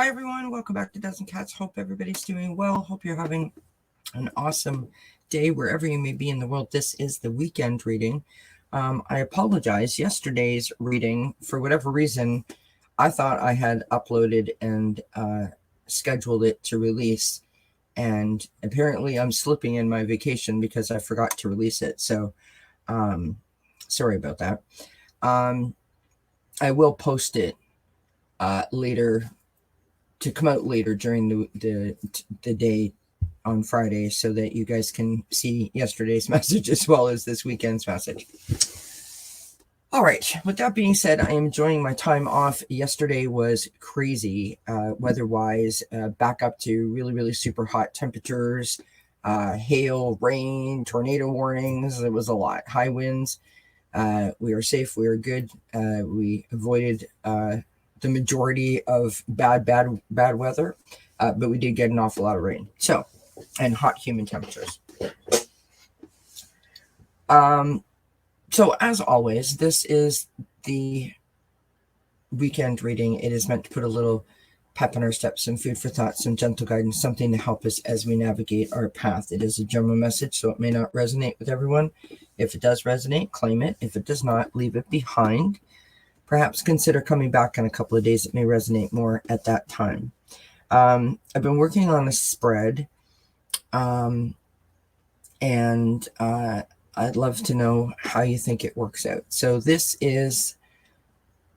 Hi everyone, welcome back to Dozen Cats. Hope everybody's doing well. Hope you're having an awesome day wherever you may be in the world. This is the weekend reading. I apologize. Yesterday's reading, for whatever reason, I thought I had uploaded and scheduled it to release. And apparently I'm slipping in my vacation because I forgot to release it. So sorry about that. I will post it later, to come out later during the day on Friday, so that you guys can see yesterday's message as well as this weekend's message. All right, with that being said, I am enjoying my time off. Yesterday was crazy weather-wise, back up to really super hot temperatures, hail, rain, tornado warnings. It was a lot. High winds. We are safe. We are good. We avoided the majority of bad weather, but we did get an awful lot of rain. So, and hot, humid temperatures. So as always, this is the weekend reading. It is meant to put a little pep in our steps, some food for thought, some gentle guidance, something to help us as we navigate our path. It is a general message, so it may not resonate with everyone. If it does resonate, claim it. If it does not, leave it behind. Perhaps consider coming back in a couple of days. It may resonate more at that time. I've been working on a spread, and I'd love to know how you think it works out. So this is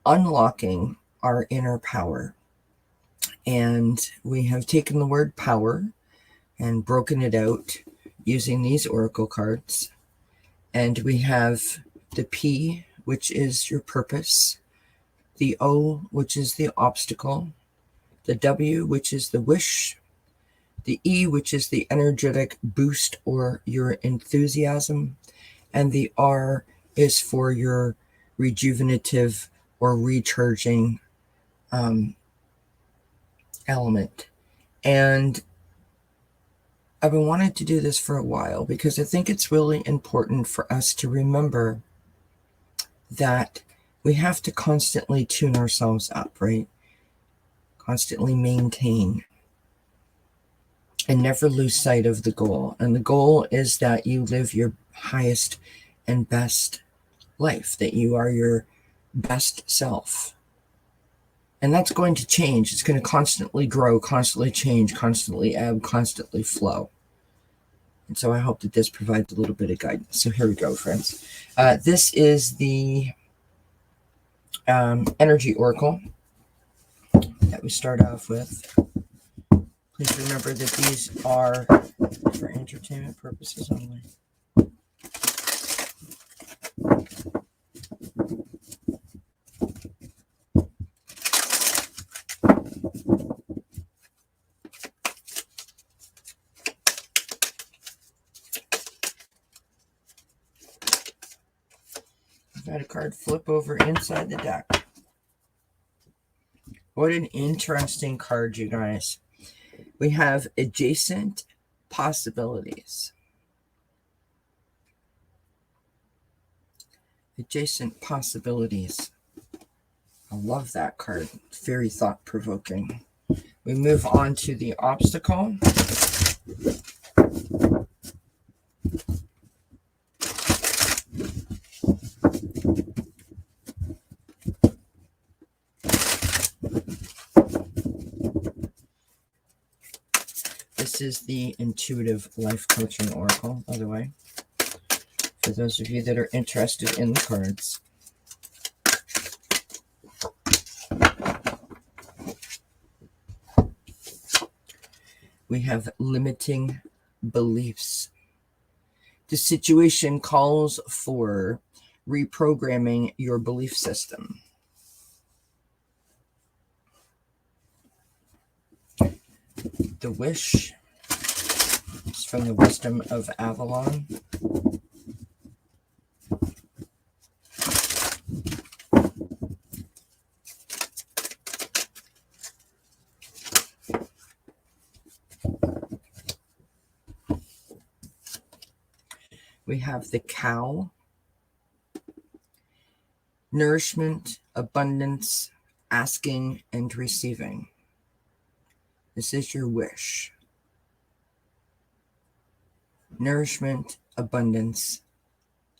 unlocking our inner power. And we have taken the word power and broken it out using these oracle cards. And we have the P, which is your purpose, the O, which is the obstacle, the W, which is the wish, the E, which is the energetic boost or your enthusiasm, and the R is for your rejuvenative or recharging element. And I've been wanting to do this for a while because I think it's really important for us to remember that we have to constantly tune ourselves up, right? Constantly maintain and never lose sight of the goal. And the goal is that you live your highest and best life, that you are your best self. And that's going to change. It's going to constantly grow, constantly change, constantly ebb, constantly flow. And so I hope that this provides a little bit of guidance. So here we go, friends. This is the energy oracle that we start off with. Please remember that these are for entertainment purposes only. I've had a card flip over inside the deck. What an interesting card, you guys. We have adjacent possibilities. Adjacent possibilities. I love that card. Very thought-provoking. We move on to the obstacle. This is the intuitive life coaching oracle, by the way, for those of you that are interested in the cards. We have limiting beliefs. The situation calls for reprogramming your belief system. The wish is from the wisdom of Avalon. We have the cow. Nourishment, abundance, asking, and receiving. This is your wish. Nourishment, abundance,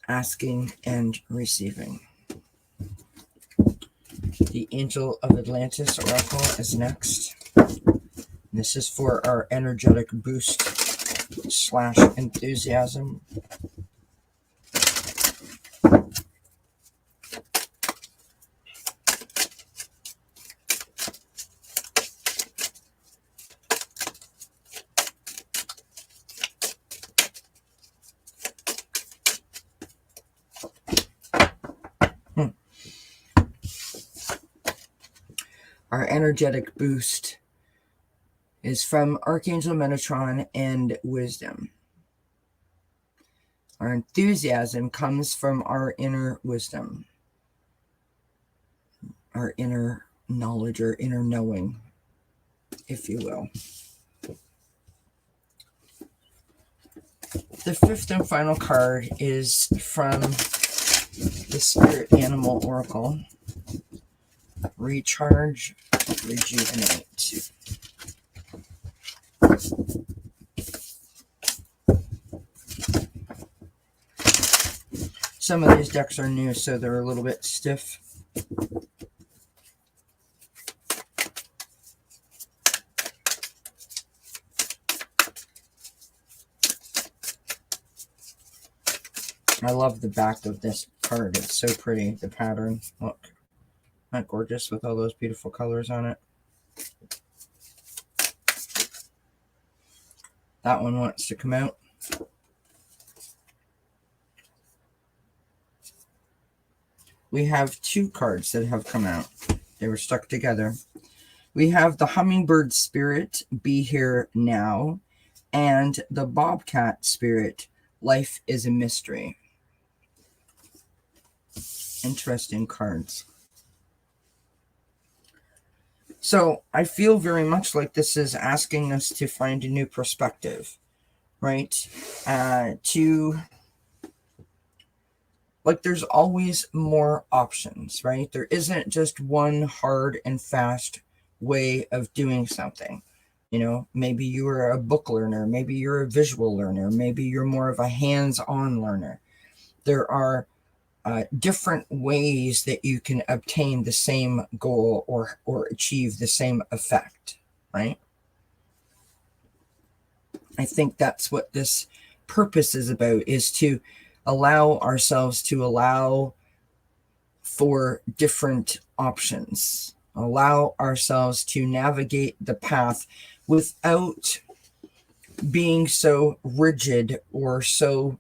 asking and receiving. The Angel of Atlantis Oracle is next. This is for our energetic boost / enthusiasm. Our energetic boost is from Archangel Metatron and wisdom. Our enthusiasm comes from our inner wisdom, our inner knowledge or inner knowing, if you will. The fifth and final card is from the Spirit Animal Oracle. Recharge, rejuvenate. Some of these decks are new, so they're a little bit stiff. I love the back of this card. It's so pretty, the pattern. Look, isn't that gorgeous with all those beautiful colors on it? That one wants to come out. We have two cards that have come out. They were stuck together. We have the Hummingbird Spirit, Be Here Now, and the Bobcat Spirit, Life is a Mystery. Interesting cards. So I feel very much like this is asking us to find a new perspective, right? Like there's always more options, right? There isn't just one hard and fast way of doing something. You know, maybe you are a book learner, maybe you're a visual learner, maybe you're more of a hands-on learner. There are different ways that you can obtain the same goal or achieve the same effect, right? I think that's what this purpose is about, is to allow ourselves to allow for different options, allow ourselves to navigate the path without being so rigid or so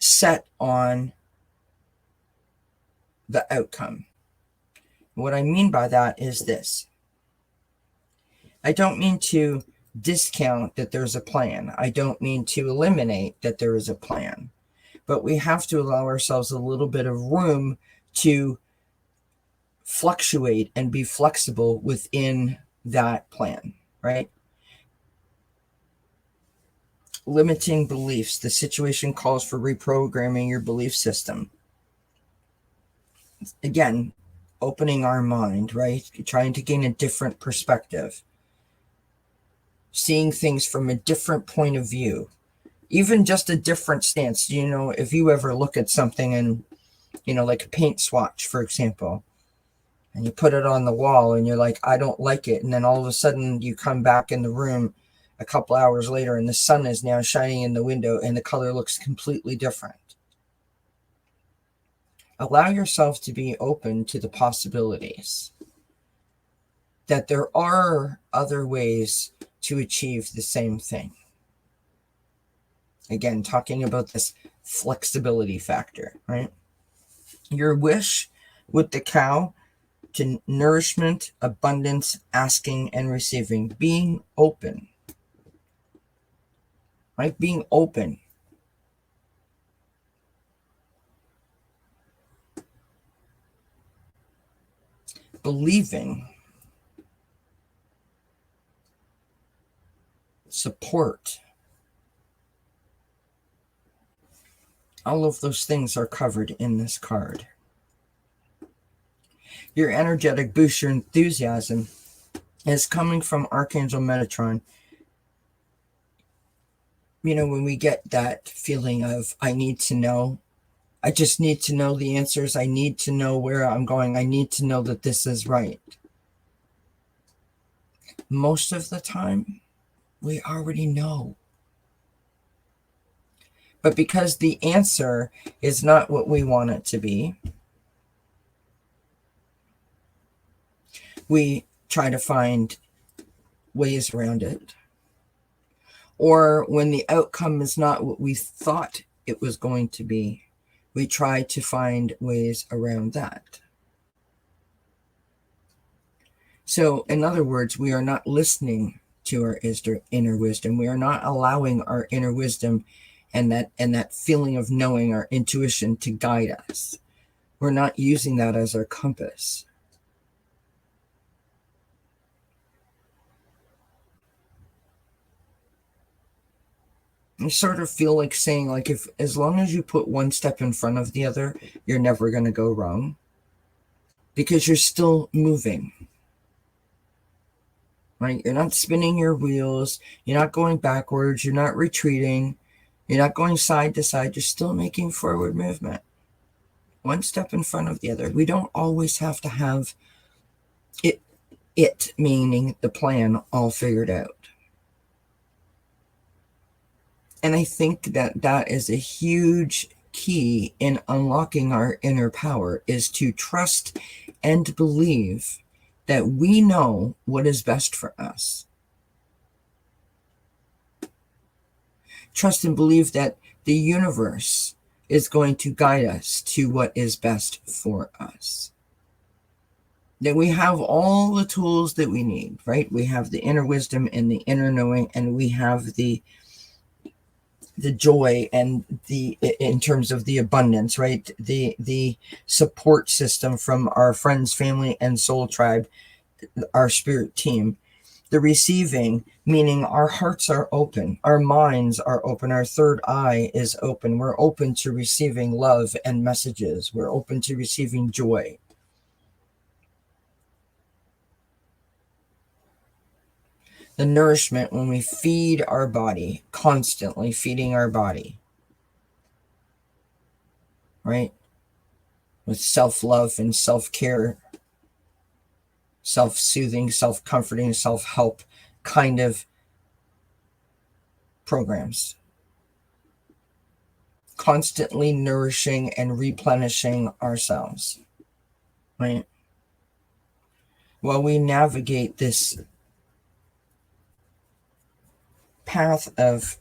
set on the outcome. What I mean by that is this. I don't mean to discount that there's a plan. I don't mean to eliminate that there is a plan. But we have to allow ourselves a little bit of room to fluctuate and be flexible within that plan, right? Limiting beliefs. The situation calls for reprogramming your belief system. Again, opening our mind, right? Trying to gain a different perspective. Seeing things from a different point of view. Even just a different stance. You know, if you ever look at something and, you know, like a paint swatch, for example, and you put it on the wall and you're like, I don't like it. And then all of a sudden you come back in the room a couple hours later and the sun is now shining in the window and the color looks completely different. Allow yourself to be open to the possibilities. That there are other ways to achieve the same thing. Again, talking about this flexibility factor, right? Your wish with the cow to nourishment, abundance, asking and receiving. Being open. Right? Being open. Believing. Support. All of those things are covered in this card. Your energetic boost, your enthusiasm is coming from Archangel Metatron. You know, when we get that feeling of, I need to know, I just need to know the answers. I need to know where I'm going. I need to know that this is right. Most of the time, we already know. But because the answer is not what we want it to be, we try to find ways around it. Or when the outcome is not what we thought it was going to be, we try to find ways around that. So, in other words, we are not listening to our inner wisdom. We are not allowing our inner wisdom and that feeling of knowing, our intuition, to guide us. We're not using that as our compass. I sort of feel like saying, like, if as long as you put one step in front of the other, you're never going to go wrong, because you're still moving, right? You're not spinning your wheels. You're not going backwards. You're not retreating. You're not going side to side. You're still making forward movement, one step in front of the other. We don't always have to have it meaning the plan, all figured out. And I think that that is a huge key in unlocking our inner power, is to trust and believe that we know what is best for us. Trust and believe that the universe is going to guide us to what is best for us. That we have all the tools that we need, right? We have the inner wisdom and the inner knowing, and we have the joy and the, in terms of the abundance, right? The support system from our friends, family, and soul tribe, our spirit team. The receiving, meaning our hearts are open, our minds are open, our third eye is open. We're open to receiving love and messages. We're open to receiving joy. The nourishment, when we feed our body, constantly feeding our body, right? With self-love and self-care, self-soothing, self-comforting, self-help kind of programs. Constantly nourishing and replenishing ourselves, right? While we navigate this path of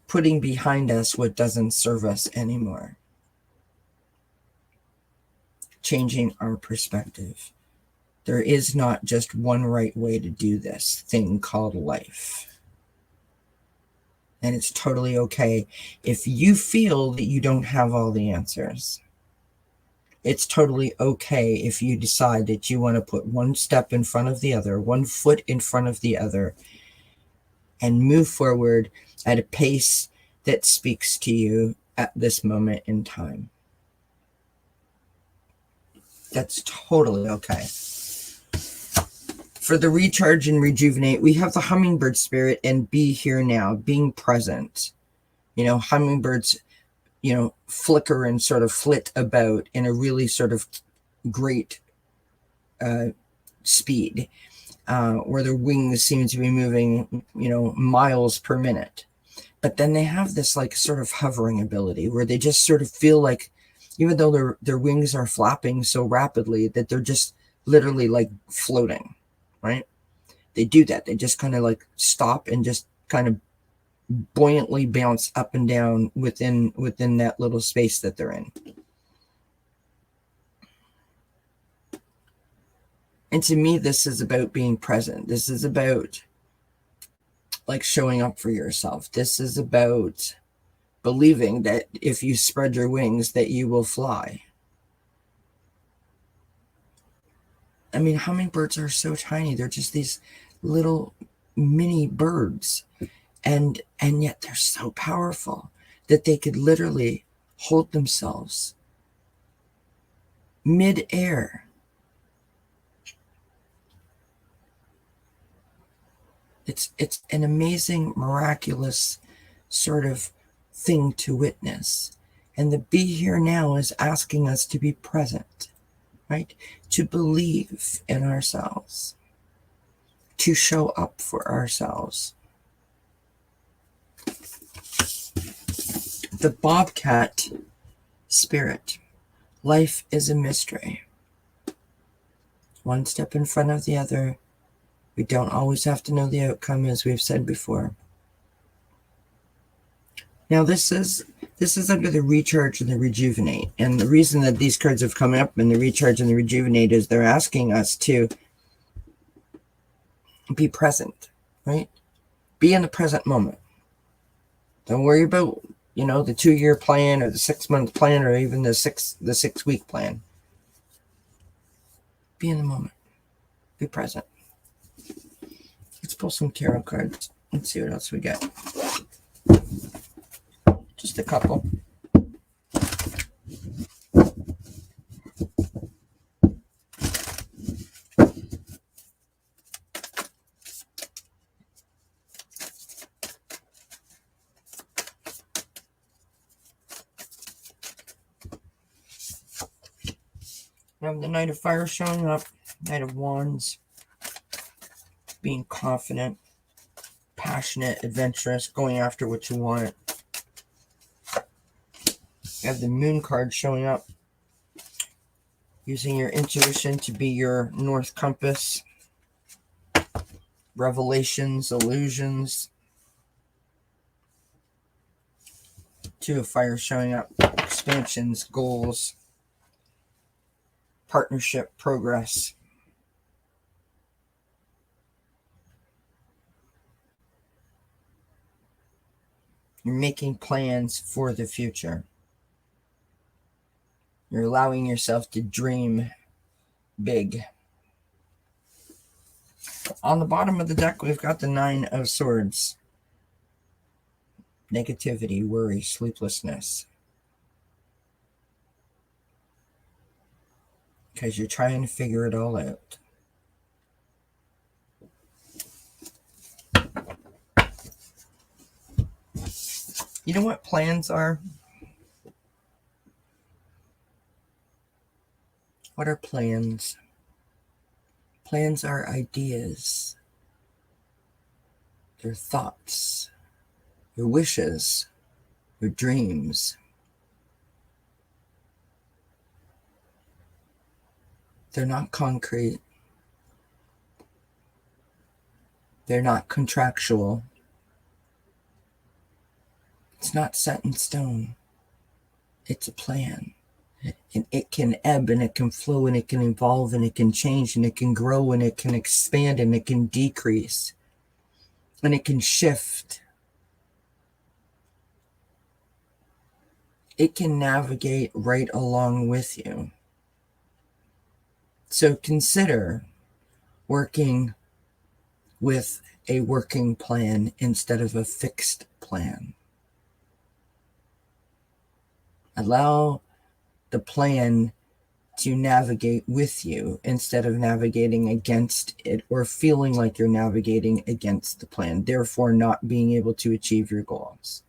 putting behind us what doesn't serve us anymore. Changing our perspective. There is not just one right way to do this thing called life. And it's totally okay if you feel that you don't have all the answers. It's totally okay if you decide that you want to put one step in front of the other, one foot in front of the other, and move forward at a pace that speaks to you at this moment in time. That's totally okay. For the recharge and rejuvenate, we have the hummingbird spirit and be here now, being present. You know, hummingbirds, you know, flicker and sort of flit about in a really sort of great speed, where their wings seem to be moving, you know, miles per minute. But then they have this like sort of hovering ability where they just sort of feel like, even though their wings are flapping so rapidly, that they're just literally like floating, right? They do that. They just kind of like stop and just kind of buoyantly bounce up and down within that little space that they're in. And to me, this is about being present. This is about like showing up for yourself. This is about believing that if you spread your wings, that you will fly. I mean, hummingbirds are so tiny. They're just these little mini birds. And yet they're so powerful that they could literally hold themselves mid-air It's an amazing, miraculous sort of thing to witness. And the be here now is asking us to be present, right? To believe in ourselves, to show up for ourselves. The Bobcat spirit. Life is a mystery. One step in front of the other. We don't always have to know the outcome, as we've said before. Now this is under the recharge and the rejuvenate. And the reason that these cards have come up in the recharge and the rejuvenate is they're asking us to be present, right? Be in the present moment. Don't worry about, the 2-year plan or the 6-month plan or even the 6-week plan. Be in the moment. Be present. Let's pull some tarot cards. Let's see what else we get. Just a couple. We have the Knight of Fire showing up, Knight of Wands, being confident, passionate, adventurous, going after what you want. We have the Moon card showing up, using your intuition to be your north compass, revelations, illusions. Two of Fire showing up, expansions, goals, partnership, progress. You're making plans for the future. You're allowing yourself to dream big. On the bottom of the deck, we've got the 9 of Swords. Negativity, worry, sleeplessness. Because you're trying to figure it all out. You know what plans are? What are plans? Plans are ideas. They're thoughts. Your wishes. Your dreams. They're not concrete. They're not contractual. It's not set in stone. It's a plan. And it can ebb and it can flow and it can evolve and it can change and it can grow and it can expand and it can decrease and it can shift. It can navigate right along with you. So consider working with a working plan instead of a fixed plan. Allow the plan to navigate with you instead of navigating against it or feeling like you're navigating against the plan, therefore not being able to achieve your goals.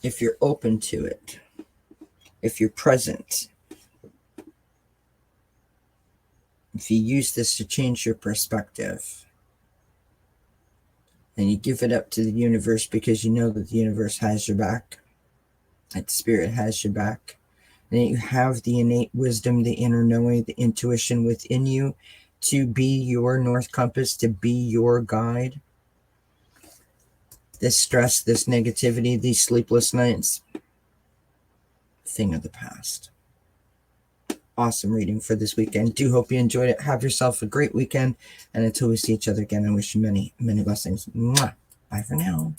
If you're open to it, if you're present, if you use this to change your perspective, and you give it up to the universe because you know that the universe has your back, that spirit has your back, and that you have the innate wisdom, the inner knowing, the intuition within you to be your north compass, to be your guide. This stress, this negativity, these sleepless nights, thing of the past. Awesome reading for this weekend. Do hope you enjoyed it. Have yourself a great weekend. And until we see each other again, I wish you many, many blessings. Mwah. Bye for now.